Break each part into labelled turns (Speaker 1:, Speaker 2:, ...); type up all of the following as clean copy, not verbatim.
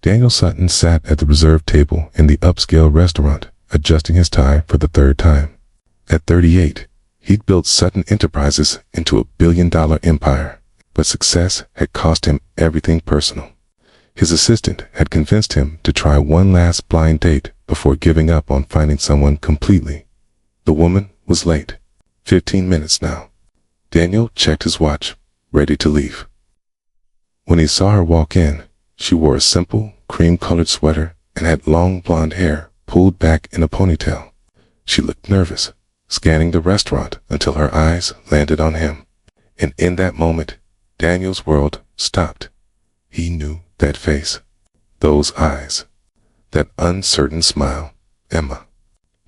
Speaker 1: Daniel Sutton sat at the reserved table in the upscale restaurant, adjusting his tie for the third time. At 38, he'd built Sutton Enterprises into a billion-dollar empire, but success had cost him everything personal. His assistant had convinced him to try one last blind date before giving up on finding someone completely. The woman was late. 15 minutes now. Daniel checked his watch, ready to leave. When he saw her walk in, she wore a simple, cream-colored sweater and had long blonde hair pulled back in a ponytail. She looked nervous, scanning the restaurant until her eyes landed on him. And in that moment, Daniel's world stopped. He knew that face, those eyes, that uncertain smile. Emma.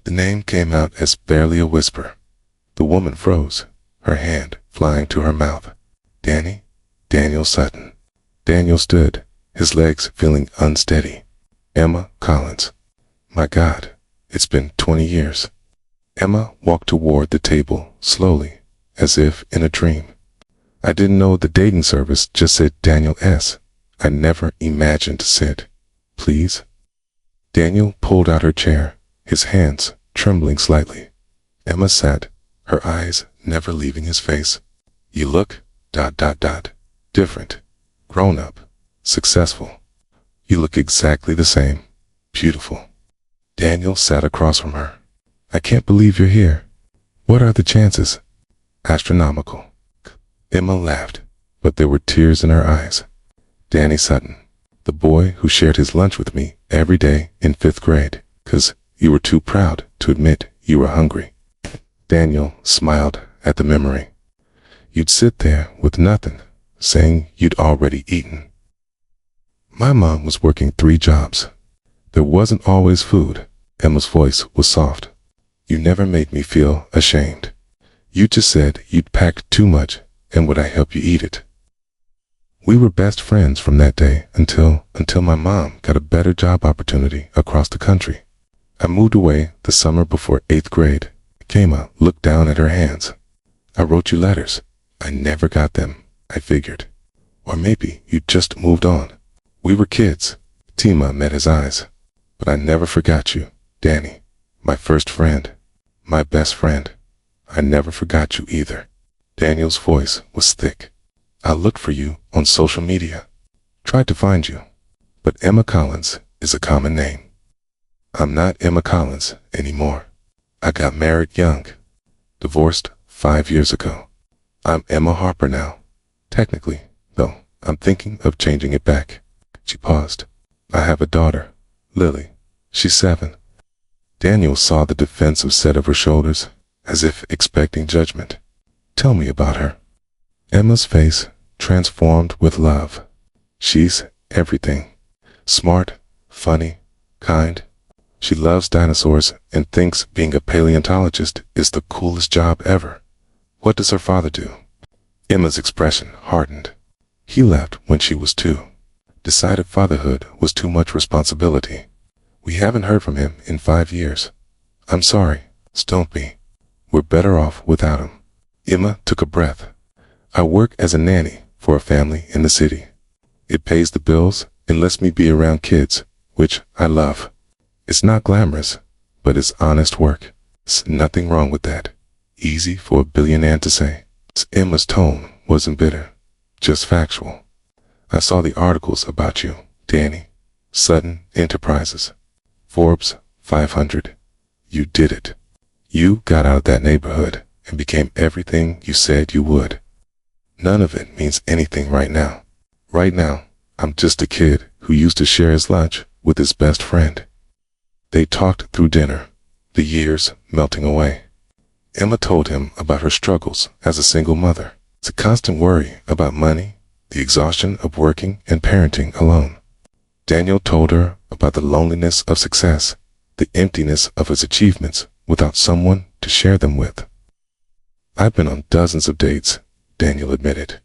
Speaker 1: The name came out as barely a whisper. The woman froze, her hand flying to her mouth. Danny? Daniel Sutton. Daniel stood, his legs feeling unsteady. Emma Collins. My God, it's been 20 years. Emma walked toward the table, slowly, as if in a dream. I didn't know the dating service just said Daniel S. I never imagined to sit. Please? Daniel pulled out her chair, his hands trembling slightly. Emma sat, her eyes never leaving his face. You look, different, grown up, successful. You look exactly the same, beautiful. Daniel sat across from her. I can't believe you're here. What are the chances? Astronomical. Emma laughed, but there were tears in her eyes. Danny Sutton, the boy who shared his lunch with me every day in 5th grade, 'cause you were too proud to admit you were hungry. Daniel smiled at the memory. You'd sit there with nothing, saying you'd already eaten. My mom was working 3 jobs. There wasn't always food. Emma's voice was soft. You never made me feel ashamed. You just said you'd packed too much, and would I help you eat it? We were best friends from that day until my mom got a better job opportunity across the country. I moved away the summer before 8th grade. Kema looked down at her hands. I wrote you letters. I never got them, I figured. Or maybe you just moved on. We were kids. Tima met his eyes. But I never forgot you, Danny. My first friend. My best friend. I never forgot you either. Daniel's voice was thick. I looked for you on social media. Tried to find you. But Emma Collins is a common name. I'm not Emma Collins anymore. I got married young. Divorced 5 years ago. I'm Emma Harper now. Technically, though, I'm thinking of changing it back. She paused. I have a daughter, Lily. She's 7. Daniel saw the defensive set of her shoulders, as if expecting judgment. Tell me about her. Emma's face transformed with love. She's everything. Smart, funny, kind. She loves dinosaurs and thinks being a paleontologist is the coolest job ever. What does her father do? Emma's expression hardened. He left when she was 2. Decided fatherhood was too much responsibility. We haven't heard from him in 5 years. I'm sorry, Stumpy. We're better off without him. Emma took a breath. I work as a nanny for a family in the city. It pays the bills and lets me be around kids, which I love. It's not glamorous, but it's honest work. There's nothing wrong with that. Easy for a billionaire to say. Emma's tone wasn't bitter, just factual. I saw the articles about you, Danny. Sutton Enterprises. Forbes 500. You did it. You got out of that neighborhood and became everything you said you would. None of it means anything right now. Right now, I'm just a kid who used to share his lunch with his best friend. They talked through dinner, the years melting away. Emma told him about her struggles as a single mother. It's a constant worry about money, the exhaustion of working and parenting alone. Daniel told her about the loneliness of success, the emptiness of his achievements without someone to share them with. I've been on dozens of dates, Daniel admitted.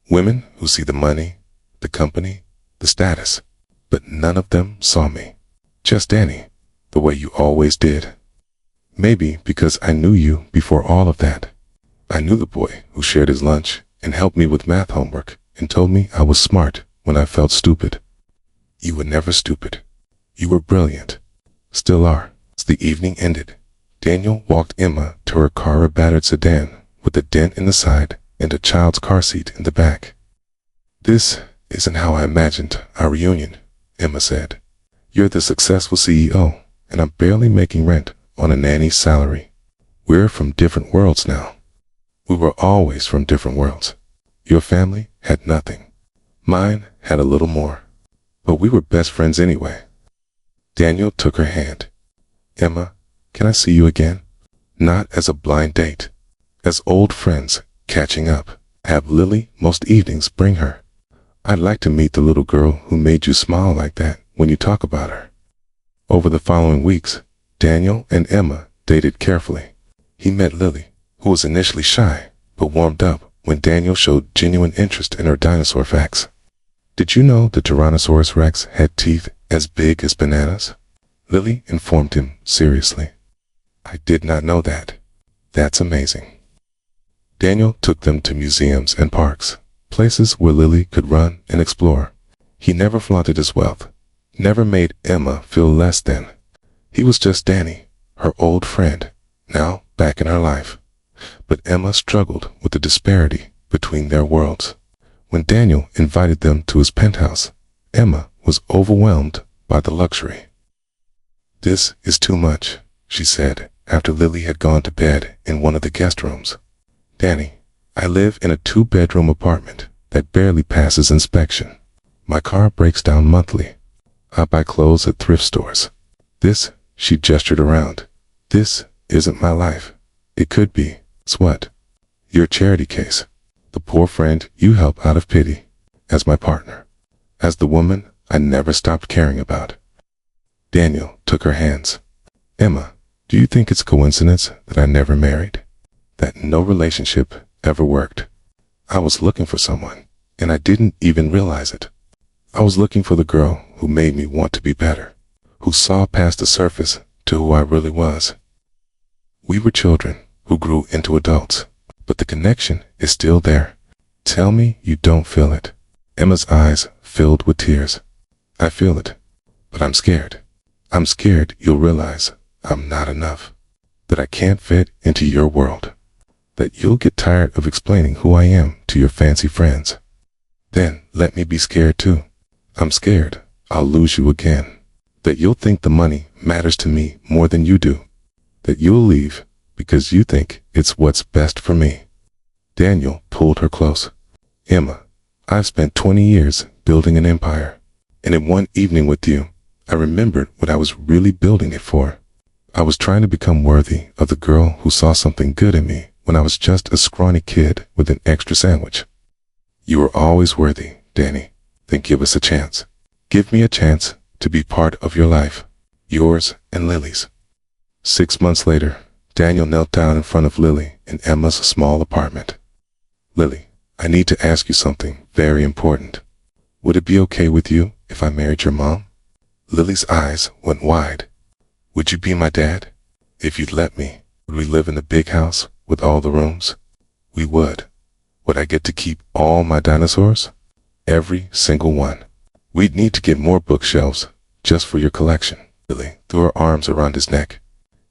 Speaker 1: Women who see the money, the company, the status, but none of them saw me. Just Danny, the way you always did. Maybe because I knew you before all of that. I knew the boy who shared his lunch and helped me with math homework and told me I was smart when I felt stupid. You were never stupid. You were brilliant. Still are. As the evening ended, Daniel walked Emma to her car, a battered sedan with a dent in the side and a child's car seat in the back. "This isn't how I imagined our reunion," Emma said. "You're the successful CEO, and I'm barely making rent on a nanny's salary. We're from different worlds now." "We were always from different worlds. Your family had nothing. Mine had a little more. But we were best friends anyway." Daniel took her hand. "Emma, can I see you again? Not as a blind date. As old friends, catching up. Have Lily most evenings bring her. I'd like to meet the little girl who made you smile like that when you talk about her." Over the following weeks, Daniel and Emma dated carefully. He met Lily, who was initially shy, but warmed up when Daniel showed genuine interest in her dinosaur facts. "Did you know the Tyrannosaurus Rex had teeth as big as bananas?" Lily informed him seriously. "I did not know that. That's amazing." Daniel took them to museums and parks, places where Lily could run and explore. He never flaunted his wealth, never made Emma feel less than. He was just Danny, her old friend, now back in her life. But Emma struggled with the disparity between their worlds. When Daniel invited them to his penthouse, Emma was overwhelmed by the luxury. "This is too much," she said after Lily had gone to bed in one of the guest rooms. "Danny, I live in a 2-bedroom apartment that barely passes inspection. My car breaks down monthly. I buy clothes at thrift stores. This," she gestured around, "this isn't my life. It could be. It's what? Your charity case. The poor friend you help out of pity. As my partner. As the woman I never stopped caring about." Daniel took her hands. "Emma, do you think it's coincidence that I never married? That no relationship ever worked? I was looking for someone, and I didn't even realize it. I was looking for the girl who made me want to be better, who saw past the surface to who I really was. We were children who grew into adults, but the connection is still there. Tell me you don't feel it." Emma's eyes filled with tears. "I feel it, but I'm scared. I'm scared you'll realize I'm not enough, that I can't fit into your world, that you'll get tired of explaining who I am to your fancy friends. Then let me be scared too. I'm scared I'll lose you again, that you'll think the money matters to me more than you do, that you'll leave because you think it's what's best for me." Daniel pulled her close. "Emma, I've spent 20 years building an empire, and in one evening with you, I remembered what I was really building it for. I was trying to become worthy of the girl who saw something good in me when I was just a scrawny kid with an extra sandwich. You were always worthy, Danny. Then give us a chance. Give me a chance to be part of your life, yours and Lily's." 6 months later, Daniel knelt down in front of Lily in Emma's small apartment. "Lily, I need to ask you something very important. Would it be okay with you if I married your mom?" Lily's eyes went wide. "Would you be my dad? If you'd let me, would we live in the big house with all the rooms?" "We would." "Would I get to keep all my dinosaurs?" "Every single one." "We'd need to get more bookshelves just for your collection." Lily threw her arms around his neck.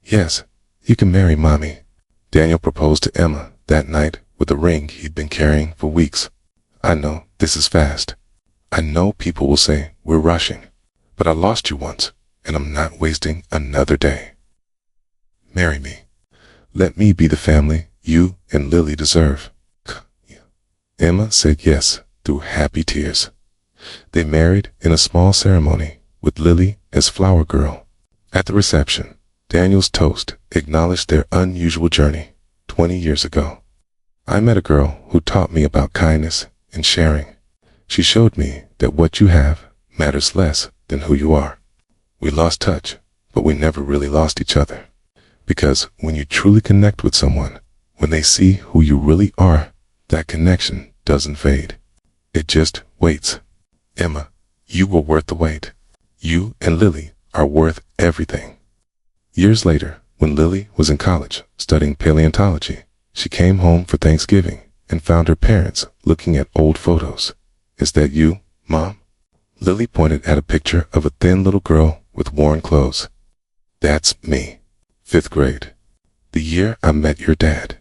Speaker 1: "Yes, you can marry Mommy." Daniel proposed to Emma that night with a ring he'd been carrying for weeks. "I know this is fast. I know people will say we're rushing, but I lost you once, and I'm not wasting another day. Marry me. Let me be the family you and Lily deserve." Emma said yes through happy tears. They married in a small ceremony with Lily as flower girl. At the reception, Daniel's toast acknowledged their unusual journey 20 years ago. "I met a girl who taught me about kindness and sharing. She showed me that what you have matters less than who you are. We lost touch, but we never really lost each other. Because when you truly connect with someone, when they see who you really are, that connection doesn't fade. It just waits. Emma, you were worth the wait. You and Lily are worth everything." Years later, when Lily was in college studying paleontology, she came home for Thanksgiving and found her parents looking at old photos. "Is that you, Mom?" Lily pointed at a picture of a thin little girl with worn clothes. That's me. 5th grade. The year I met your dad.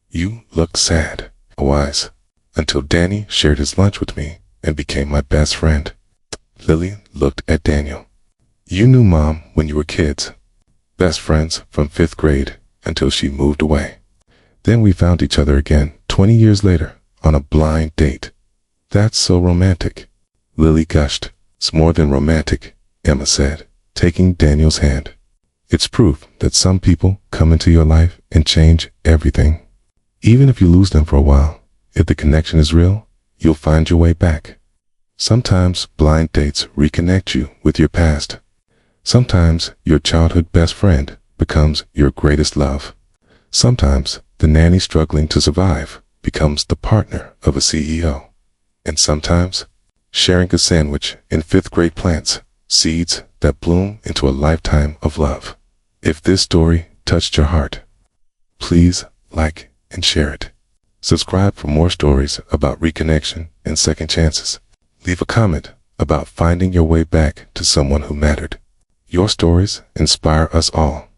Speaker 1: You looked sad, wise, until Danny shared his lunch with me and became my best friend. Lily looked at Daniel. You knew Mom when you were kids. Best friends from 5th grade until she moved away. Then we found each other again 20 years later on a blind date. That's so romantic. Lily gushed. It's more than romantic, Emma said, taking Daniel's hand. It's proof that some people come into your life and change everything. Even if you lose them for a while, if the connection is real, you'll find your way back. Sometimes blind dates reconnect you with your past. Sometimes your childhood best friend becomes your greatest love. Sometimes the nanny struggling to survive becomes the partner of a CEO. And sometimes sharing a sandwich in 5th grade plants seeds that bloom into a lifetime of love. If this story touched your heart, please like and share it. Subscribe for more stories about reconnection and second chances. Leave a comment about finding your way back to someone who mattered. Your stories inspire us all.